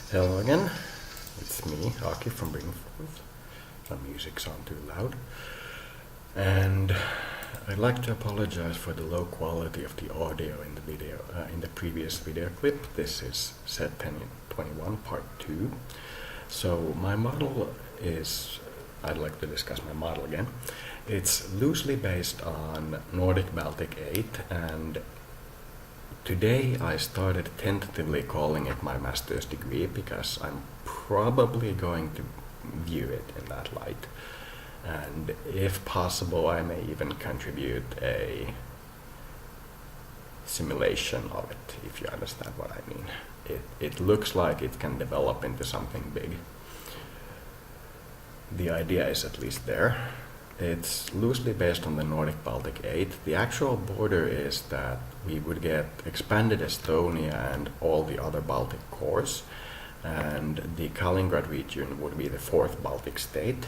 Hello again, it's me, Aki from Bringforth. My music's on too loud. And I'd like to apologize for the low quality of the audio in the video, in the previous video clip. This is set 1021 part 2. So my model is, I'd like to discuss my model again. It's loosely based on Nordic Baltic 8, and today I started tentatively calling it my master's degree because I'm probably going to view it in that light. And if possible, I may even contribute a simulation of it, if you understand what I mean. It looks like it can develop into something big. The idea is at least there. It's loosely based on the Nordic Baltic 8. The actual border is that we would get expanded Estonia and all the other Baltic cores, and the Kaliningrad region would be the fourth Baltic state,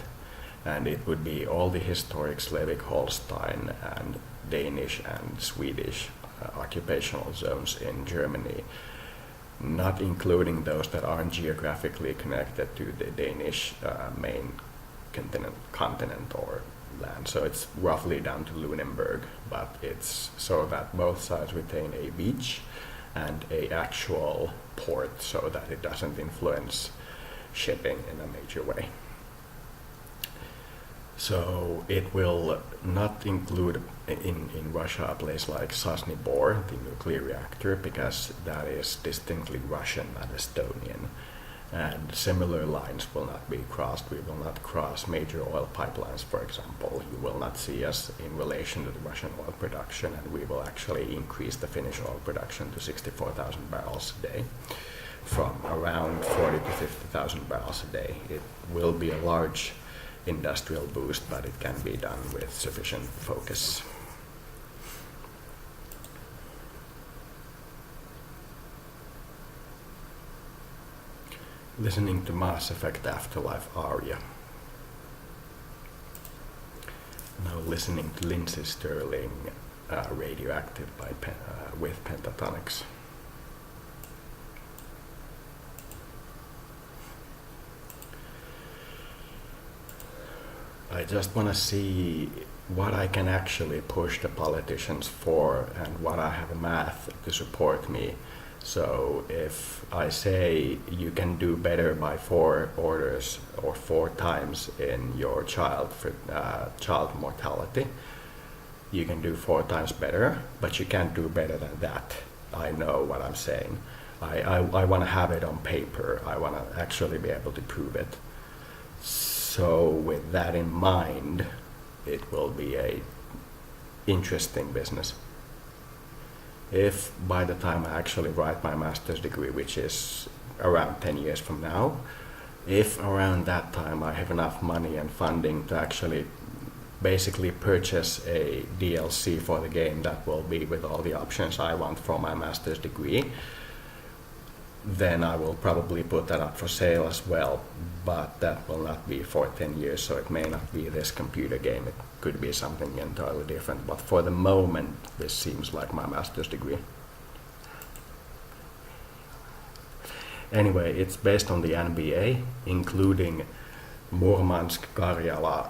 and it would be all the historic Slavic Holstein and Danish and Swedish occupational zones in Germany, not including those that aren't geographically connected to the Danish main continent or land. So it's roughly down to Lunenburg, but it's so that both sides retain a beach and a actual port so that it doesn't influence shipping in a major way. So it will not include in Russia a place like Sosny Bor, the nuclear reactor, because that is distinctly Russian, not Estonian. And similar lines will not be crossed. We will not cross major oil pipelines, for example. You will not see us in relation to the Russian oil production, and we will actually increase the Finnish oil production to 64,000 barrels a day from around 40 to 50,000 barrels a day. It will be a large industrial boost, but it can be done with sufficient focus. Listening to Mass Effect Afterlife Aria. Now listening to Lindsey Sterling, Radioactive with Pentatonics. I just want to see what I can actually push the politicians for and what I have math to support me. So if I say you can do better by 4 orders or 4 times in your child mortality, you can do 4 times better, but you can't do better than that. I know what I'm saying. I want to have it on paper. I want to actually be able to prove it. So with that in mind, it will be a interesting business. If by the time I actually write my master's degree, which is around 10 years from now, if around that time I have enough money and funding to actually basically purchase a DLC for the game that will be with all the options I want for my master's degree, then I will probably put that up for sale as well, but that will not be for 10 years, so it may not be this computer game, it could be something entirely different, but for the moment this seems like my master's degree. Anyway, it's based on the NBA, including Murmansk, Karjala,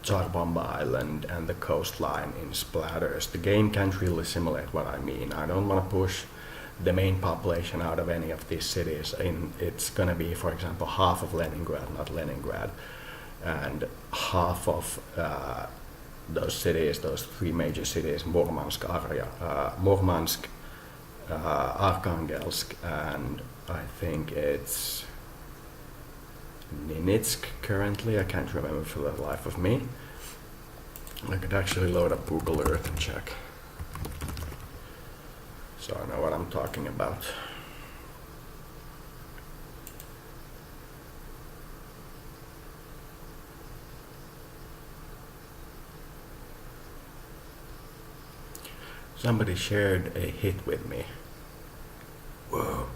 Charbomba Island and the coastline in splatters. The game can't really simulate what I mean. I don't want to push the main population out of any of these cities. It's going to be, for example, half of Leningrad, not Leningrad, and half of those cities, those 3 major cities, Murmansk, Arkhangelsk, and I think it's Ninitsk currently. I can't remember for the life of me. I could actually load up Google Earth and check, so I know what I'm talking about. Somebody shared a hit with me. Whoa.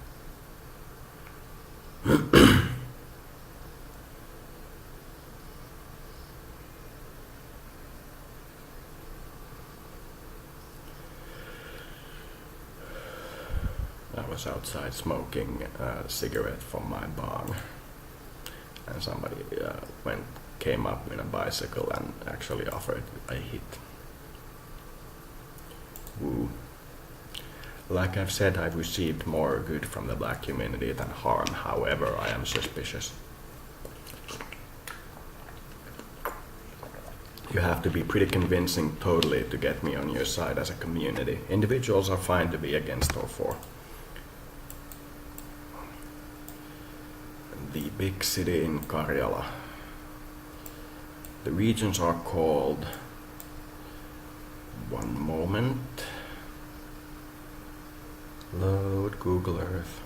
was outside smoking a cigarette from my bong, and somebody came up in a bicycle and actually offered a hit. Woo. Like I've said, I've received more good from the black community than harm. However, I am suspicious. You have to be pretty convincing totally to get me on your side as a community. Individuals are fine to be against or for. The big city in Karjala. The regions are called... One moment. Load Google Earth.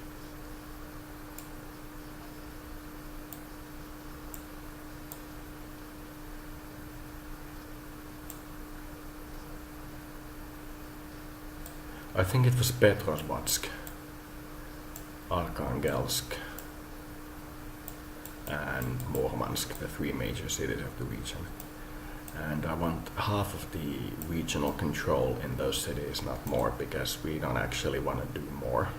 I think it was Petrozavodsk, Arkhangelsk, and Murmansk, the three major cities of the region. And I want half of the regional control in those cities, not more, because we don't actually want to do more.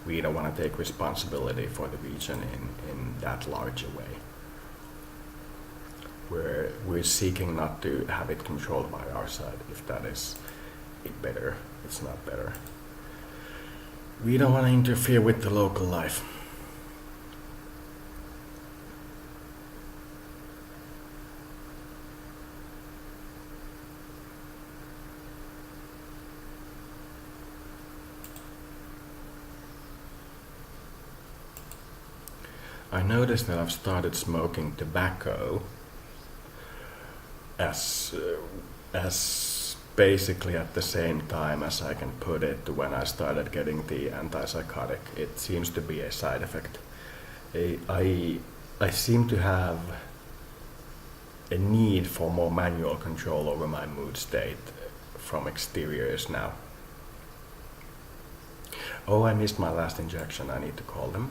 We don't want to take responsibility for the region in that large a way. We're seeking not to have it controlled by our side. If that is it better, it's not better. We don't want to interfere with the local life. I noticed that I've started smoking tobacco as basically at the same time as I can put it when I started getting the antipsychotic. It seems to be a side effect. I seem to have a need for more manual control over my mood state from exteriors now. Oh, I missed my last injection. I need to call them.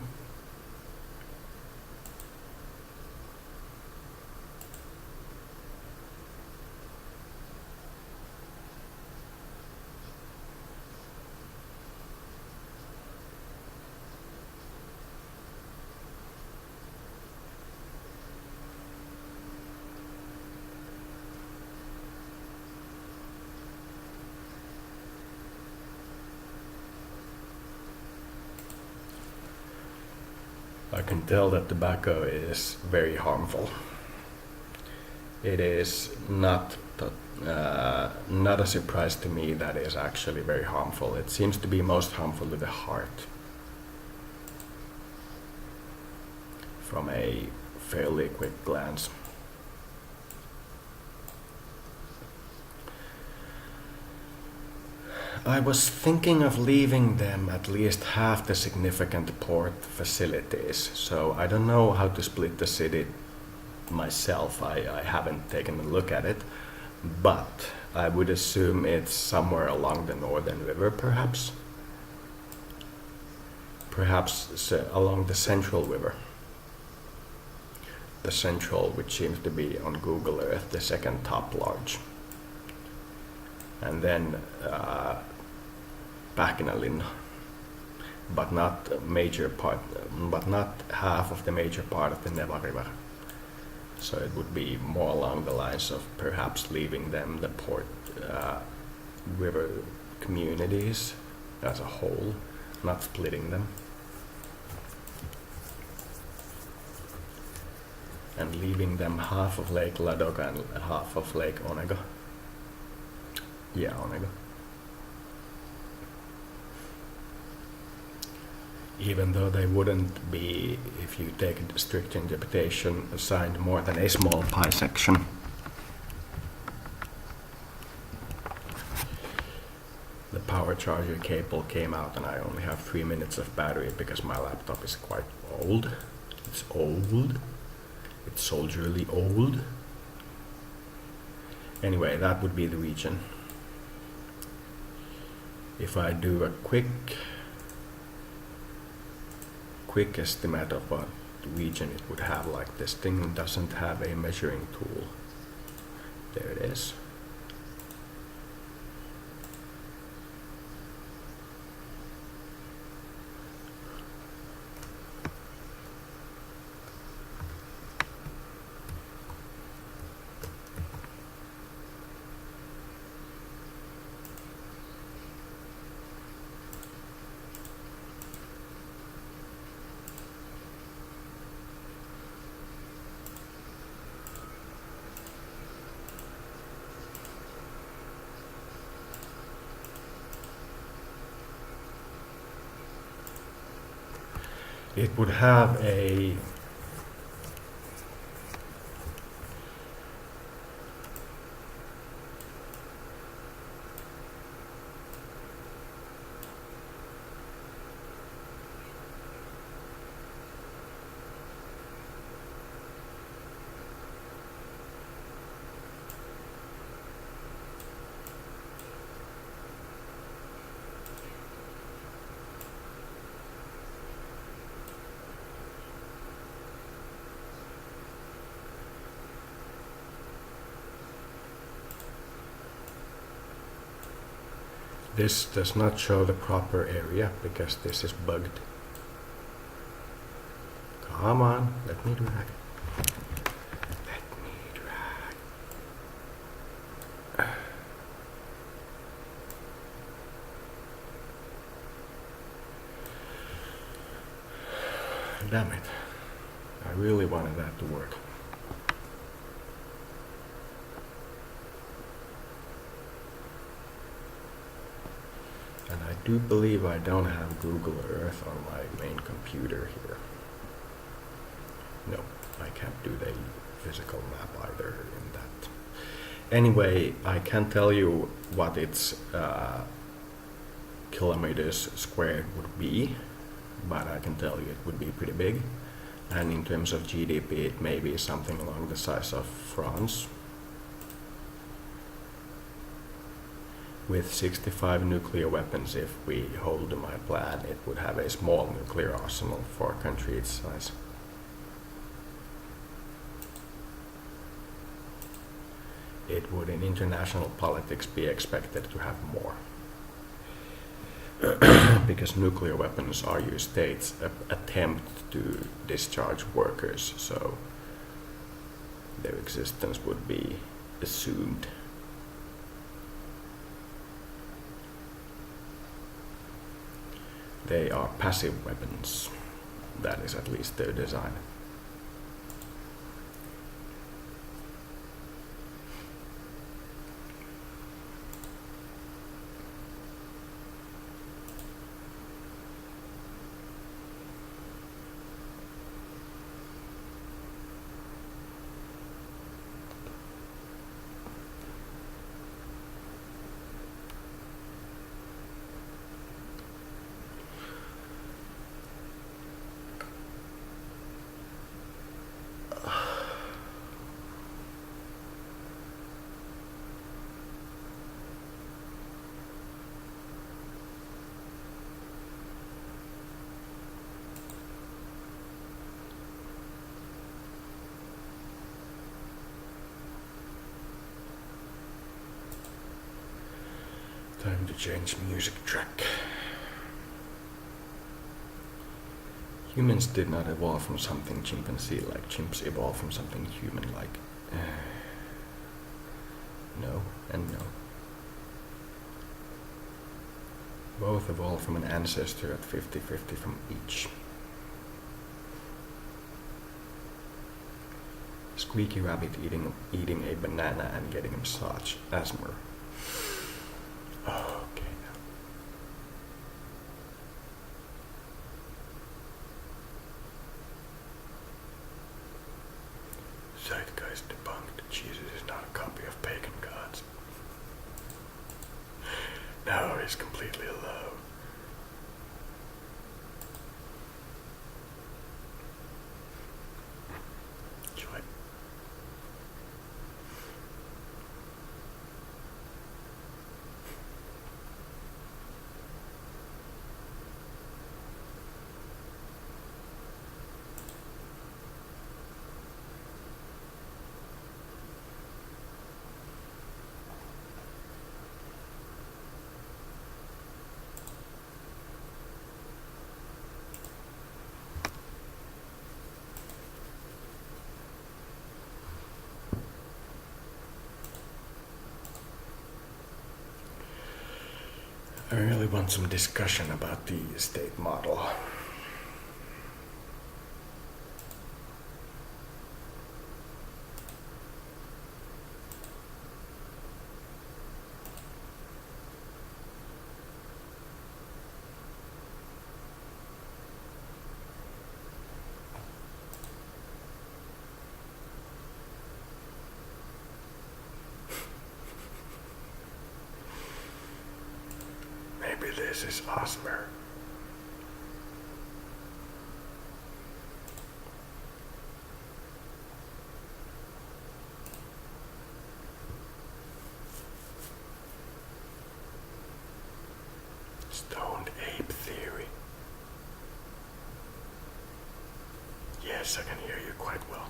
I can tell that tobacco is very harmful. It is not a surprise to me that it is actually very harmful. It seems to be most harmful to the heart from a fairly quick glance. I was thinking of leaving them at least half the significant port facilities, so I don't know how to split the city myself. I haven't taken a look at it, but I would assume it's somewhere along the northern river, perhaps. Perhaps along the central river. The central, which seems to be on Google Earth the second top large. And then Pähkinänlinna, but not half of the major part of the Neva River. So it would be more along the lines of perhaps leaving them the port river communities as a whole, not splitting them. And leaving them half of Lake Ladoga and half of Lake Onega. Yeah, Onega. Even though they wouldn't be, if you take a strict interpretation, assigned more than a small pie section. The power charger cable came out and I only have 3 minutes of battery because my laptop is quite old. It's old. It's soldierly old. Anyway, that would be the region. If I do a quick estimate of what region it would have, like this thing doesn't have a measuring tool. There it is. it would have a this does not show the proper area because this is bugged. Come on, let me drag. Let me drag. Damn it. I really wanted that to work. And I do believe I don't have Google Earth on my main computer here. No, I can't do the physical map either in that. Anyway, I can't tell you what its kilometers squared would be, but I can tell you it would be pretty big. And in terms of GDP, it may be something along the size of France. With 65 nuclear weapons, if we hold to my plan, it would have a small nuclear arsenal for a country its size. It would in international politics be expected to have more. Because nuclear weapons are your state's attempt to discharge workers, so their existence would be assumed. They are passive weapons. That is at least their design. Time to change music track. Humans did not evolve from something chimpanzee-like. Chimps evolved from something human-like. No and no. Both evolved from an ancestor at 50-50 from each. Squeaky rabbit eating a banana and getting a massage. Asthma. Okay now. Zeitgeist debunked. Jesus is not a copy of pagan gods. Now he's completely alone. Joy. I really want some discussion about the state model. this is awesome. Stoned ape theory. Yes, I can hear you quite well.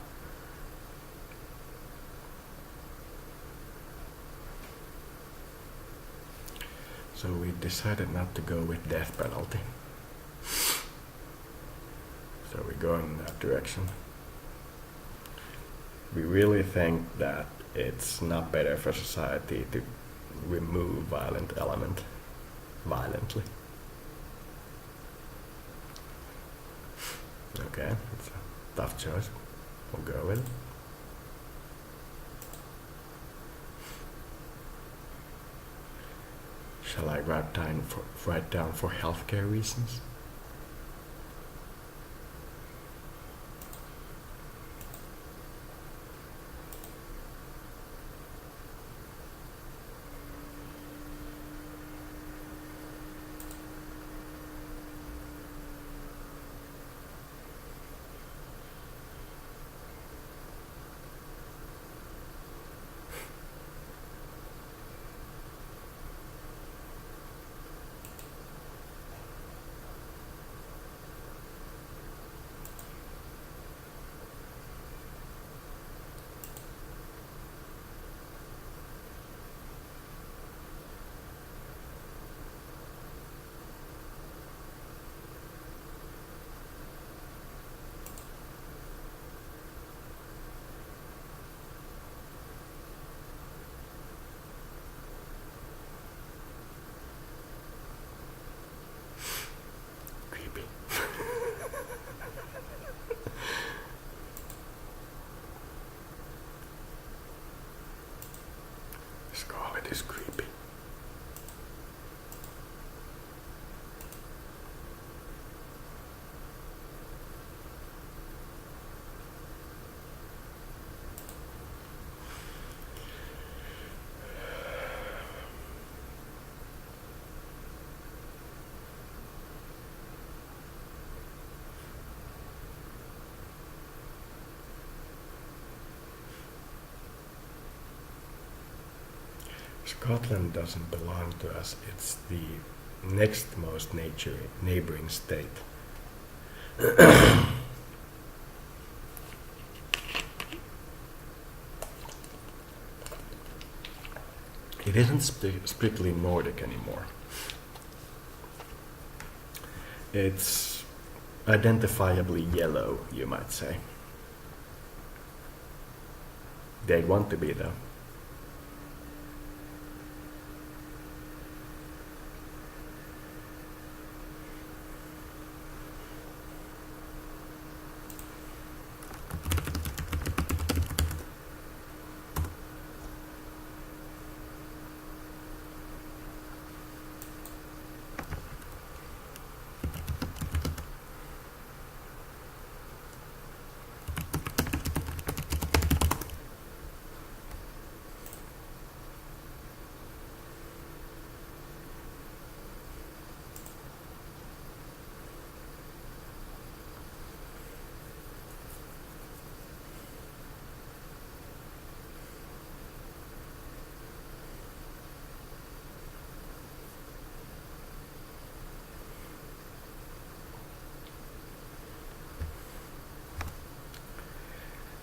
So we decided not to go with death penalty. So we're going in that direction. We really think that it's not better for society to remove violent element violently. Okay, it's a tough choice. We'll go with it. Shall I write down for healthcare reasons? Scarlet is creepy. Scotland doesn't belong to us, it's the next most neighboring state. It isn't strictly Nordic anymore. It's identifiably yellow, you might say. They want to be, though.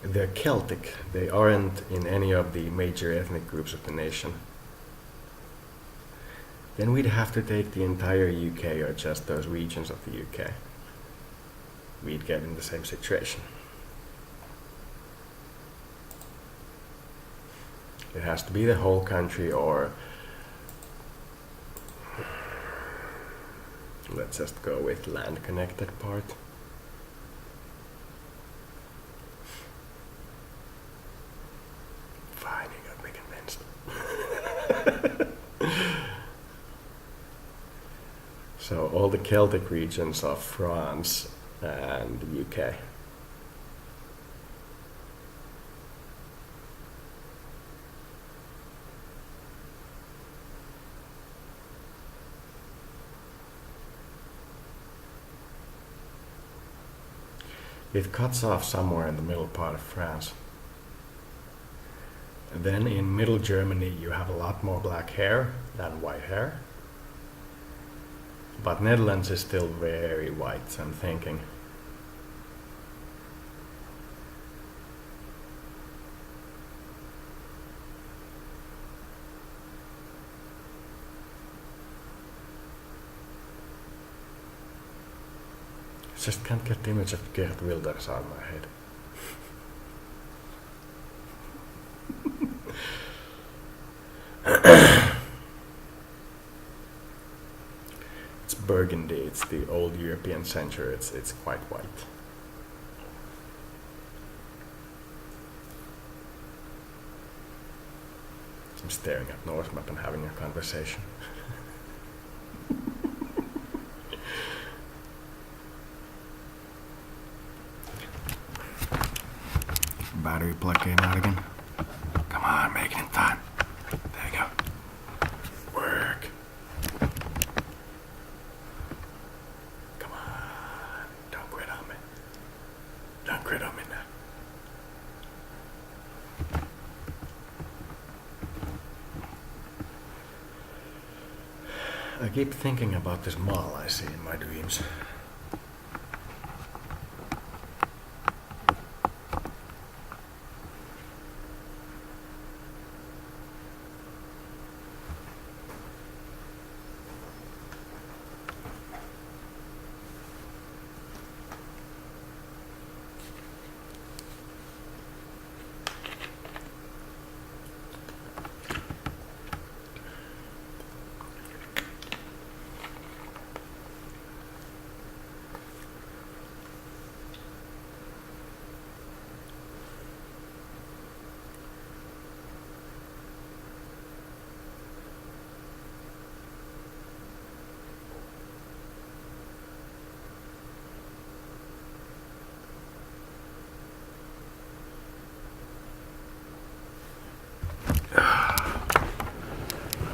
They're Celtic. They aren't in any of the major ethnic groups of the nation. Then we'd have to take the entire UK or just those regions of the UK. We'd get in the same situation. It has to be the whole country, or let's just go with land connected part. Fine, you got me convinced. So all the Celtic regions of France and the UK. It cuts off somewhere in the middle part of France. And then in middle Germany you have a lot more black hair than white hair. But Netherlands is still very white, so I'm thinking. Just can't get the image of Geert Wilders out of my head. It's burgundy, it's the old European century, it's quite white. I'm staring at North Map and having a conversation. Battery plug came out again. Come on, make it in time. There you go. Work. Come on. Don't quit on me. Don't quit on me now. I keep thinking about this mall I see in my dreams.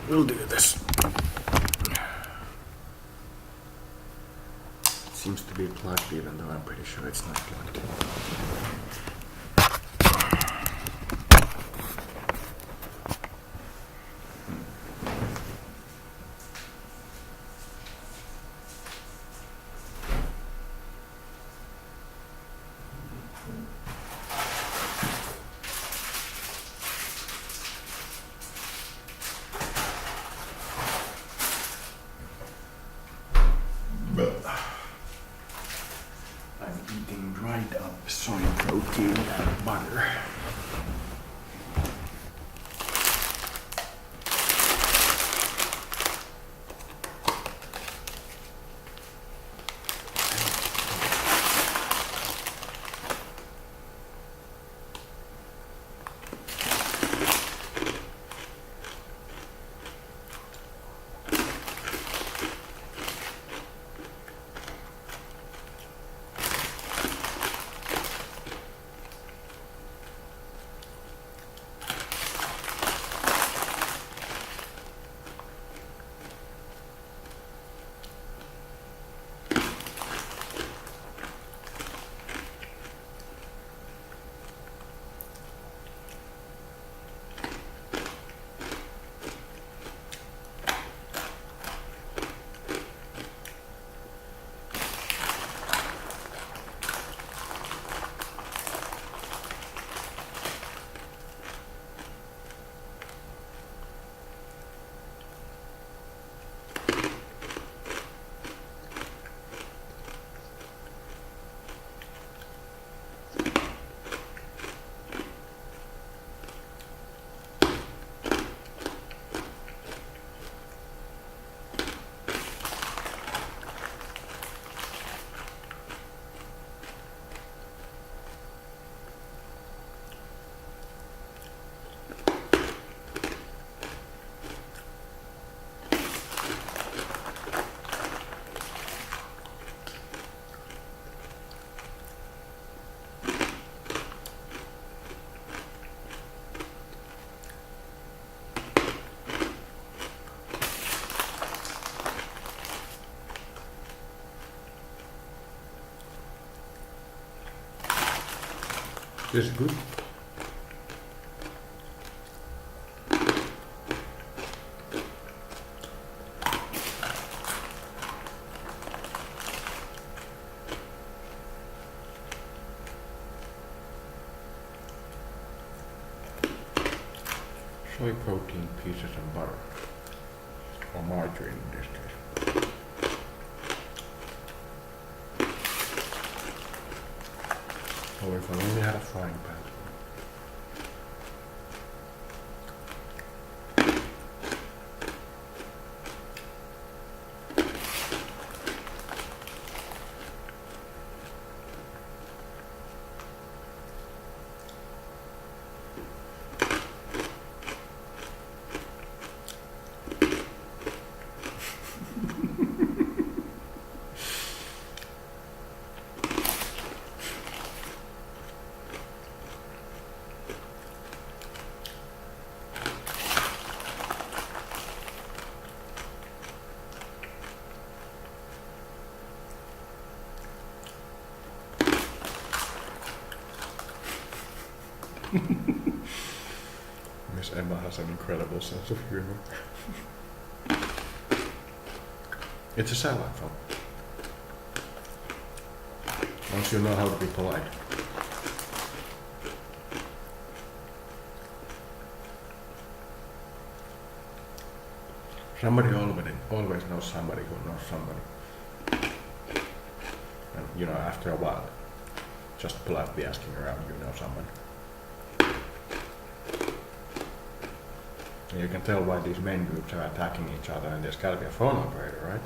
We'll do this. It seems to be plugged even though I'm pretty sure it's not plugged. I'm eating dried up soy protein. This is good. Soy protein pieces and butter. Or margarine in this case. Or if I only had a frying pan. Miss Emma has an incredible sense of humor. It's a salad film. Once you know how to be polite. Somebody always knows somebody who knows somebody. And you know, after a while, just politely asking around, you know someone. And you can tell why these main groups are attacking each other, and there's gotta be a phone operator, right?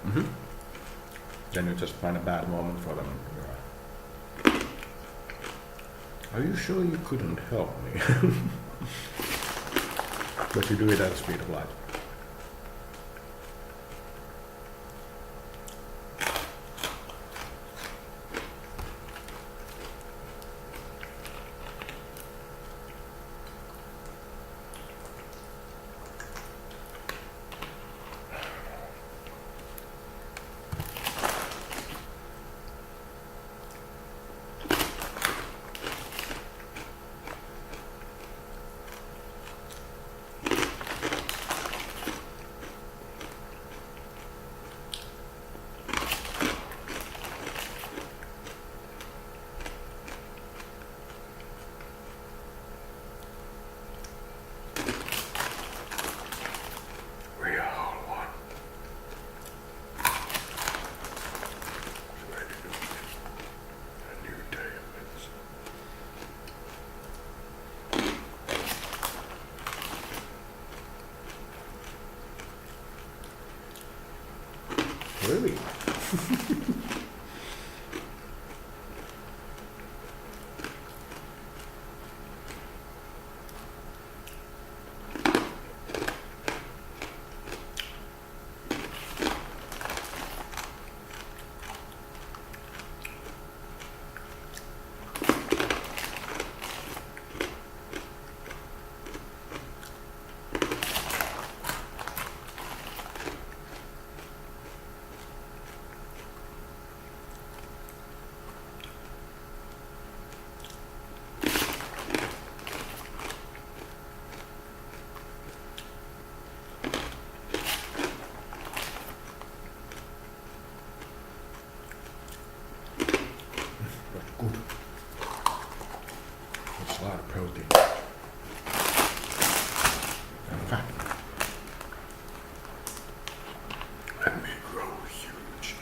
Mm-hmm. Then you just find a bad moment for them and you're like, are you sure you couldn't help me? But you do it at the speed of light. Really? Good. It's a lot of protein. And fat. Let me grow huge.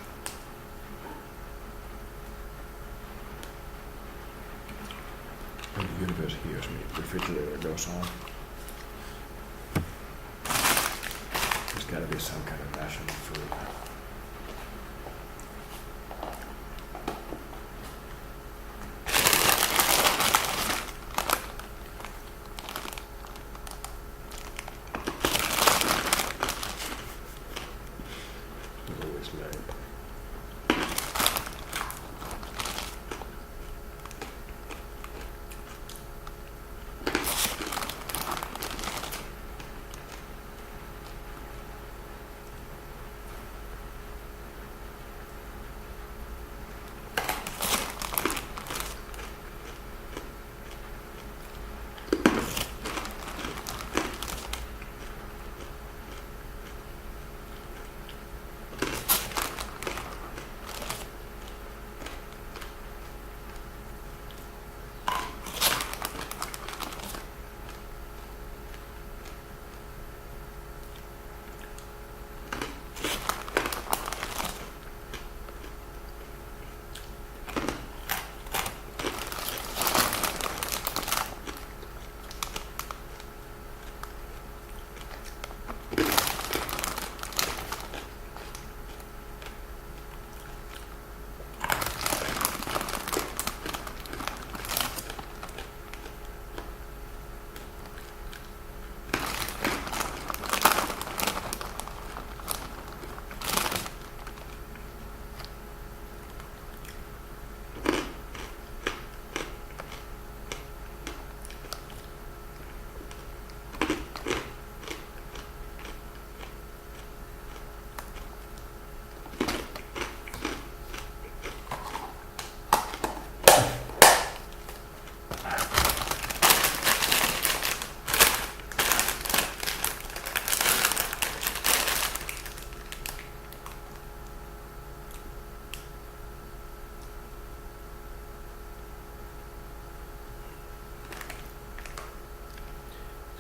When the universe hears me, the refrigerator goes on. There's gotta be some kind of national food.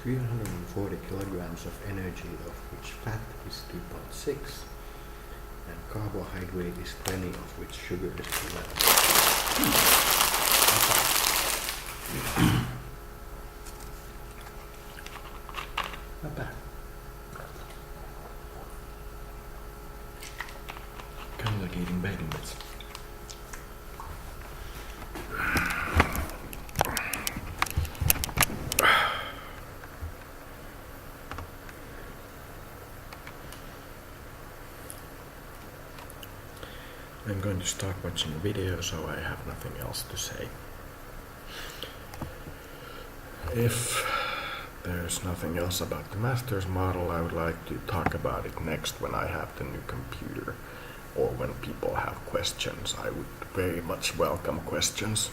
340 kilograms of energy, of which fat is 2.6, and carbohydrate is 20, of which sugar is 11. Not bad. Kind of like eating bacon bits. I'm going to start watching a video, so I have nothing else to say. If there's nothing else about the master's model, I would like to talk about it next when I have the new computer, or when people have questions. I would very much welcome questions.